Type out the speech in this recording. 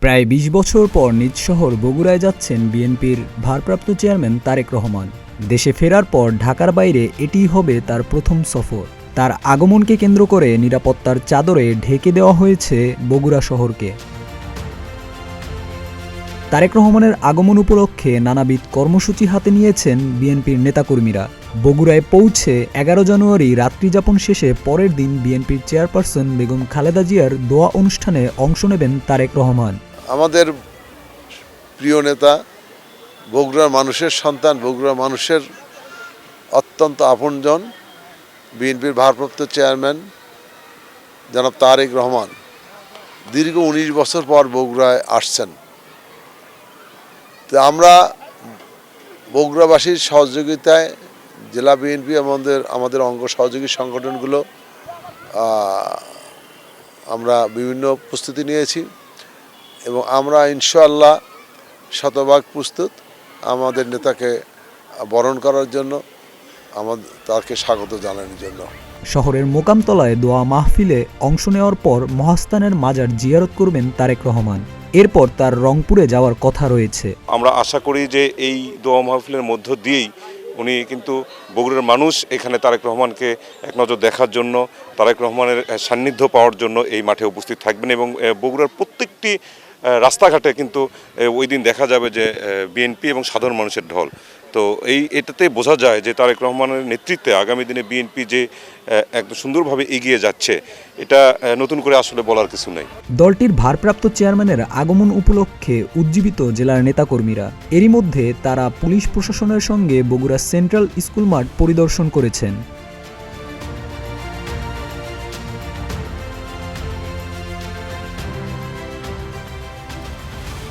প্রায় ২০ বছর পর নিজ শহর বগুড়ায় যাচ্ছেন বিএনপির ভারপ্রাপ্ত চেয়ারম্যান তারেক রহমান। দেশে ফেরার পর ঢাকার বাইরে এটিই হবে তার প্রথম সফর। তার আগমনকে কেন্দ্র করে নিরাপত্তার চাদরে ঢেকে দেওয়া হয়েছে বগুড়া শহরকে। তারেক রহমানের আগমন উপলক্ষে নানাবিধ কর্মসূচি হাতে নিয়েছেন বিএনপির নেতাকর্মীরা। বগুড়ায় পৌঁছে ১১ জানুয়ারি রাত্রিযাপন শেষে পরের দিন বিএনপির চেয়ারপারসন বেগম খালেদা জিয়ার দোয়া অনুষ্ঠানে অংশ নেবেন তারেক রহমান। আমাদের প্রিয় নেতা, বগুড়ার মানুষের সন্তান, বগুড়ার মানুষের অত্যন্ত আপনজন বিএনপির ভারপ্রাপ্ত চেয়ারম্যান জনাব তারেক রহমান দীর্ঘ ১৯ বছর পর বগুড়ায় আসছেন। তো আমরা বগুড়াবাসীর সহযোগিতায় জেলা বিএনপি আমাদের অঙ্গ সহযোগী সংগঠনগুলো আমরা বিভিন্ন প্রস্তুতি নিয়েছি এবং আমরা ইনশাআল্লাহ শতভাগ প্রস্তুত আমাদের নেতাকে বরণ করার জন্য, তাকে স্বাগত জানানোর জন্য। শহরের মোকামতলায় দোয়া মাহফিলে অংশ নেওয়ার পর মহাস্থানের মাজার জিয়ারত করবেন তারেক রহমান। এরপর তার রংপুরে যাওয়ার কথা রয়েছে। আমরা আশা করি যে এই দোয়া মাহফিলের মধ্য দিয়েই উনি কিন্তু বগুড়ার মানুষ এখানে তারেক রহমানকে এক নজর দেখার জন্য, তারেক রহমানের সান্নিধ্য পাওয়ার জন্য এই মাঠে উপস্থিত থাকবেন এবং বগুড়ার প্রত্যেকটি রাস্তাঘাটে কিন্তু ওই দিন দেখা যাবে যে বিএনপি এবং সাধারণ মানুষের ঢল। তো এটাতে বোঝা যায় যে তারেক রহমানের নেতৃত্বে আগামী দিনে বিএনপি যে একদম সুন্দরভাবে এগিয়ে যাচ্ছে, এটা নতুন করে আসলে বলার কিছু নেই। দলটির ভারপ্রাপ্ত চেয়ারম্যানের আগমন উপলক্ষে উজ্জীবিত জেলার নেতাকর্মীরা। এরই মধ্যে তারা পুলিশ প্রশাসনের সঙ্গে বগুড়া সেন্ট্রাল স্কুল মাঠ পরিদর্শন করেছেন।